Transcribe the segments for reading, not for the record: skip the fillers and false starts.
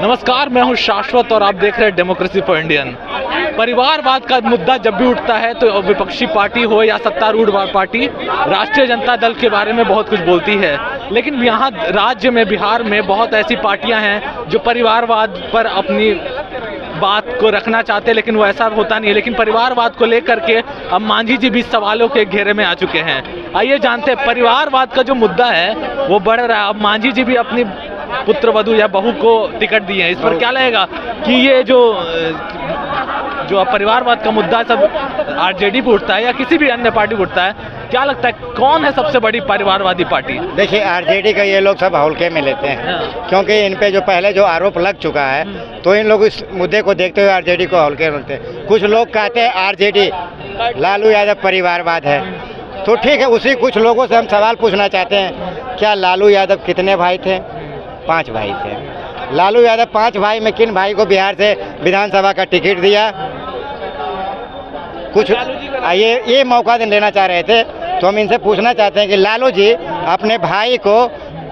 नमस्कार, मैं हूं शाश्वत और आप देख रहे हैं डेमोक्रेसी फॉर इंडियन। परिवारवाद का मुद्दा जब भी उठता है तो विपक्षी पार्टी हो या सत्तारूढ़ पार्टी राष्ट्रीय जनता दल के बारे में बहुत कुछ बोलती है, लेकिन यहाँ राज्य में बिहार में बहुत ऐसी पार्टियां हैं जो परिवारवाद पर अपनी बात को रखना चाहते हैं, लेकिन वो ऐसा होता नहीं है। लेकिन परिवारवाद को लेकर के अब मांझी जी भी सवालों के घेरे में आ चुके हैं। आइए जानते हैं, परिवारवाद का जो मुद्दा है वो बढ़ रहा है। अब मांझी जी भी अपनी पुत्र वधू या बहू को टिकट दिए हैं, इस पर क्या लगेगा कि ये जो परिवारवाद का मुद्दा सब आरजेडी पे उठता है या किसी भी अन्य पार्टी पे उठता है, क्या लगता है कौन है सबसे बड़ी परिवारवादी पार्टी? देखिए, आरजेडी का ये लोग सब हल्के में लेते हैं, क्योंकि इन पे जो पहले जो आरोप लग चुका है तो इन लोग इस मुद्दे को देखते हुए आरजेडी को हल्के में लेते हैं। कुछ लोग कहते हैं आरजेडी लालू यादव परिवारवाद है, तो ठीक है, उसी कुछ लोगों से हम सवाल पूछना चाहते हैं, क्या लालू यादव कितने भाई थे? 5 भाई थे। लालू यादव 5 भाई में किन भाई को बिहार से विधानसभा का टिकट दिया? कुछ ये मौका लेना चाह रहे थे, तो हम इनसे पूछना चाहते हैं कि लालू जी अपने भाई को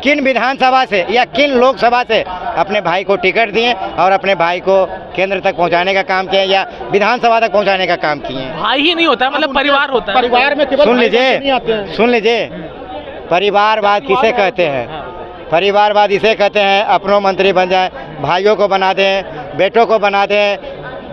किन विधानसभा से या किन लोकसभा से अपने भाई को टिकट दिए और अपने भाई को केंद्र तक पहुंचाने का काम किए या विधानसभा तक पहुंचाने का काम किए? भाई ही नहीं होता, मतलब परिवार होता है। परिवार में केवल सुन लीजिए, परिवारवाद किसे कहते हैं? परिवारवाद इसे कहते हैं अपनों मंत्री बन जाए, भाइयों को बना दें, बेटों को बना दें,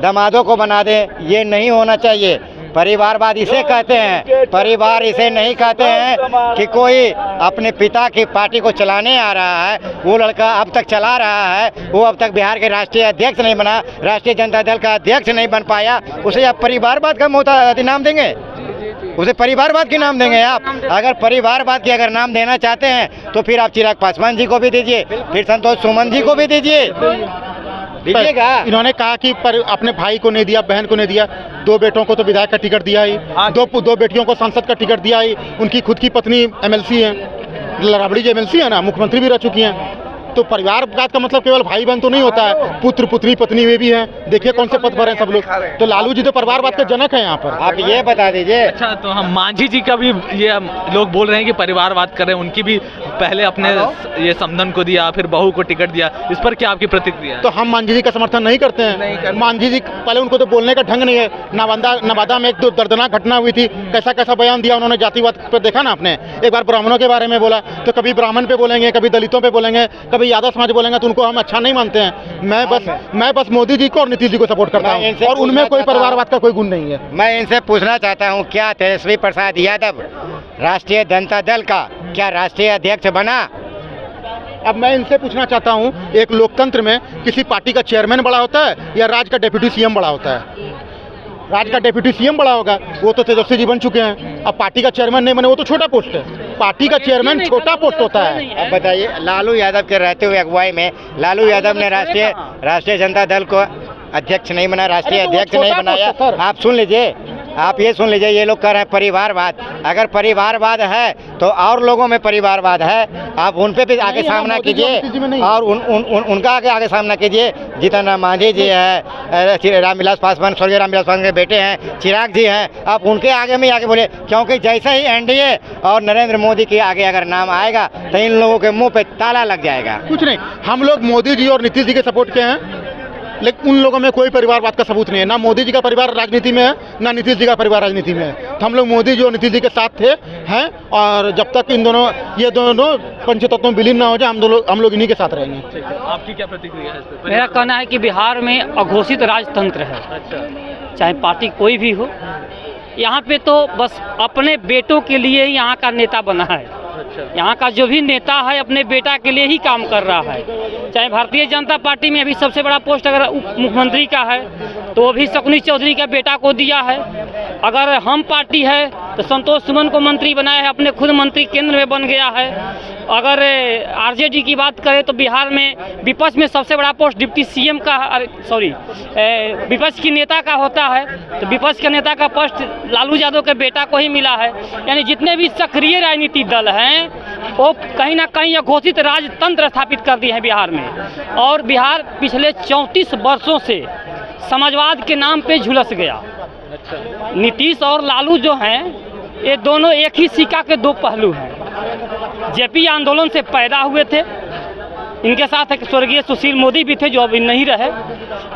दामादों को बना दें। ये नहीं होना चाहिए। परिवारवाद इसे कहते हैं, परिवार इसे नहीं कहते हैं कि कोई अपने पिता की पार्टी को चलाने आ रहा है, वो लड़का अब तक चला रहा है, वो अब तक बिहार के राष्ट्रीय अध्यक्ष नहीं बना, राष्ट्रीय जनता दल का अध्यक्ष नहीं बन पाया, उसे आप परिवारवाद का नाम देंगे? उसे परिवारवाद की नाम देंगे आप? अगर परिवारवाद की अगर नाम देना चाहते हैं तो फिर आप चिराग पासवान जी को भी दीजिए, फिर संतोष सुमन जी को भी दीजिएगा। इन्होंने कहा कि अपने भाई को नहीं दिया, बहन को नहीं दिया, 2 बेटों को तो विधायक का टिकट दिया ही, 2 बेटियों को सांसद का टिकट दिया ही, उनकी खुद की पत्नी एमएलसी है, राबड़ी जी एमएलसी है ना, मुख्यमंत्री भी रह चुकी हैं। तो परिवारवाद का मतलब केवल भाई बहन तो नहीं होता है, पुत्र पुत्री पत्नी में भी हैं। देखिए कौन से पद पर हैं सब लोग। तो लालू जी तो परिवारवाद के जनक हैं यहाँ पर। आप ये बता दीजिए। अच्छा, तो हम मांझी जी का भी ये लोग बोल रहे हैं कि परिवारवाद कर रहे हैं, उनकी भी पहले अपने ये समधन को दिया, फिर बहू को टिकट दिया, इस पर क्या आपकी प्रतिक्रिया है? तो हम मांझी जी का समर्थन नहीं करते हैं। मांझी जी पहले उनको तो बोलने का ढंग नहीं है। नवादा में एक तो दर्दनाक घटना हुई थी, कैसा कैसा बयान दिया उन्होंने जातिवाद पर, देखा ना आपने। एक बार ब्राह्मणों के बारे में बोला, तो कभी ब्राह्मण पे बोलेंगे, कभी दलितों पे बोलेंगे, कभी यादव समाज बोलेंगे, तो उनको हम अच्छा नहीं मानते हैं। मैं बस मोदी जी को और नीतीश जी को सपोर्ट करता हूं, और उनमें कोई परिवारवाद का कोई गुण नहीं है। मैं इनसे पूछना चाहता हूं, क्या तेजस्वी प्रसाद यादव राष्ट्रीय जनता दल का क्या राष्ट्रीय अध्यक्ष बना? अब मैं इनसे पूछना चाहता हूं, एक लोकतंत्र में किसी पार्टी का चेयरमैन बड़ा होता है या राज्य का डिप्टी सीएम बड़ा होता है? राज्य का डिप्टी सीएम बड़ा होगा, वो तो तेजस्वी जी बन चुके हैं। अब पार्टी का चेयरमैन नहीं बने, वो तो छोटा पोस्ट है। पार्टी का चेयरमैन छोटा पोस्ट होता है। अब बताइए, लालू यादव के रहते हुए अगुवाई में लालू यादव ने राष्ट्रीय जनता दल को अध्यक्ष नहीं बना, राष्ट्रीय अध्यक्ष नहीं बनाया। आप सुन लीजिए, आप ये सुन लीजिए, ये लोग कह रहे हैं परिवारवाद। अगर परिवारवाद है तो और लोगों में परिवारवाद है, आप उन पे भी आगे सामना कीजिए और उनका आगे सामना कीजिए। जितना मांझी जी है, रामविलास पासवान, स्वर्गीय रामविलास पासवान के बेटे हैं, चिराग जी हैं, आप उनके आगे में आगे बोले, क्योंकि जैसे ही एनडीए और नरेंद्र मोदी के आगे अगर नाम आएगा तो इन लोगों के मुंह पे ताला लग जाएगा। कुछ नहीं, हम लोग मोदी जी और नीतीश जी के सपोर्ट के हैं, लेकिन उन लोगों में कोई परिवारवाद का सबूत नहीं है। ना मोदी जी का परिवार राजनीति में है, ना नीतीश जी का परिवार राजनीति में है। तो हम लोग मोदी जी और नीतीश जी के साथ हैं, और जब तक ये दोनों पंचतत्व में विलीन ना हो जाए, हम लोग इन्हीं के साथ रहेंगे। आपकी क्या प्रतिक्रिया है इस पर? मेरा कहना है कि बिहार में अघोषित राजतंत्र है। अच्छा, चाहे पार्टी कोई भी हो, यहाँ पे तो बस अपने बेटों के लिए ही यहाँ का नेता बना है। यहाँ का जो भी नेता है अपने बेटा के लिए ही काम कर रहा है। चाहे भारतीय जनता पार्टी में अभी सबसे बड़ा पोस्ट अगर उप मुख्यमंत्री का है तो वो भी शकुनी चौधरी का बेटा को दिया है। अगर हम पार्टी है तो संतोष सुमन को मंत्री बनाया है, अपने खुद मंत्री केंद्र में बन गया है। अगर आरजेडी की बात करें तो बिहार में विपक्ष में सबसे बड़ा पोस्ट डिप्टी सीएम का, विपक्ष की नेता का होता है, तो विपक्ष के नेता का पोस्ट लालू यादव के बेटा को ही मिला है। यानी जितने भी सक्रिय राजनीतिक दल हैं वो कहीं ना कहीं घोषित राजतंत्र स्थापित कर दिए हैं बिहार में। और बिहार पिछले 34 वर्षों से समाजवाद के नाम पे झुलस गया। नीतीश और लालू जो हैं, ये दोनों एक ही सिक्का के 2 पहलू हैं। जेपी आंदोलन से पैदा हुए थे, इनके साथ एक स्वर्गीय सुशील मोदी भी थे जो अभी नहीं रहे।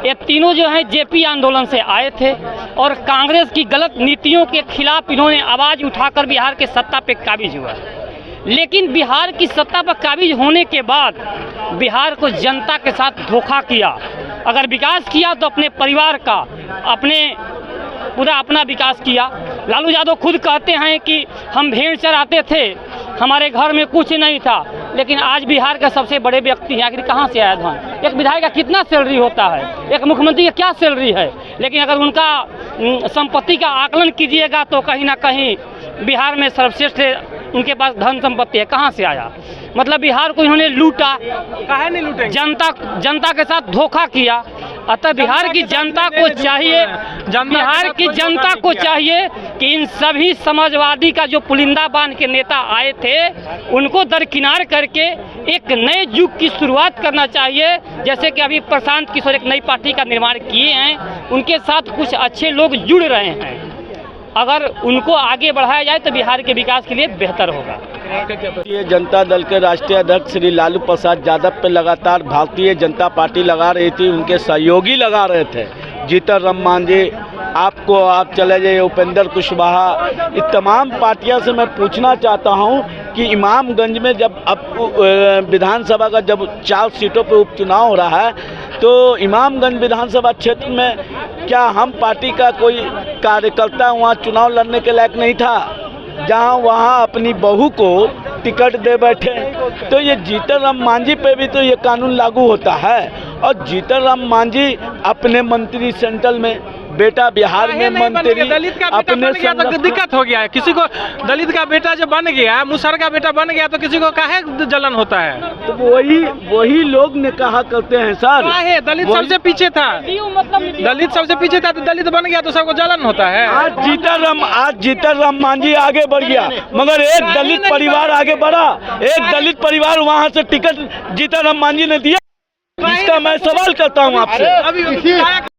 ये तीनों जो हैं जेपी आंदोलन से आए थे और कांग्रेस की गलत नीतियों के खिलाफ इन्होंने आवाज़ उठाकर बिहार के सत्ता पे काबिज हुआ। लेकिन बिहार की सत्ता पर काबिज होने के बाद बिहार को जनता के साथ धोखा किया। अगर विकास किया तो अपने परिवार का, पूरा अपना विकास किया। लालू यादव खुद कहते हैं कि हम भेड़ चराते थे, हमारे घर में कुछ नहीं था, लेकिन आज बिहार के सबसे बड़े व्यक्ति हैं। आखिर कहाँ से आया धन? एक विधायक का कितना सैलरी होता है, एक मुख्यमंत्री का क्या सैलरी है? लेकिन अगर उनका संपत्ति का आकलन कीजिएगा तो कहीं ना कहीं बिहार में सर्वश्रेष्ठ उनके पास धन संपत्ति है। कहाँ से आया? मतलब बिहार को इन्होंने लूटा। काहे नहीं लूटे? जनता के साथ धोखा किया। अतः बिहार की जनता को चाहिए, बिहार की जनता को चाहिए कि इन सभी समाजवादी का जो पुलिंदा बांध के नेता आए थे उनको दरकिनार करके एक नए युग की शुरुआत करना चाहिए। जैसे कि अभी प्रशांत किशोर एक नई पार्टी का निर्माण किए हैं, उनके साथ कुछ अच्छे लोग जुड़ रहे हैं। अगर उनको आगे बढ़ाया जाए तो बिहार के विकास के लिए बेहतर होगा। भारतीय जनता दल के राष्ट्रीय अध्यक्ष श्री लालू प्रसाद यादव पर लगातार भारतीय जनता पार्टी लगा रही थी, उनके सहयोगी लगा रहे थे। जीतन राम मांझी, आप चले जाइए, उपेंद्र कुशवाहा, इस तमाम पार्टियों से मैं पूछना चाहता हूं कि इमामगंज में जब अब विधानसभा का जब 4 सीटों पर उपचुनाव हो रहा है तो इमामगंज विधानसभा क्षेत्र में क्या हम पार्टी का कोई कार्यकर्ता वहाँ चुनाव लड़ने के लायक नहीं था, जहाँ वहाँ अपनी बहू को टिकट दे बैठे? तो ये जीतन राम मांझी पे भी तो ये कानून लागू होता है। और जीतन राम मांझी अपने मंत्री सेंट्रल में, बेटा बिहार में मंत्री, दलित का बेटा बन गया तो दिक्कत हो गया है। किसी को दलित का बेटा जब बन गया, मुसहर का बेटा बन गया तो किसी को काहे जलन होता है? तो वही लोग ने कहा करते हैं सर, दलित सबसे पीछे था, दलित सबसे पीछे था तो दलित बन गया तो सबको जलन होता है। आज जीतन राम मांझी आगे बढ़ गया, मगर एक दलित परिवार आगे बढ़ा, एक दलित परिवार वहाँ से टिकट जीतन राम मांझी ने दिया। इसका मैं सवाल करता हूँ आपसे।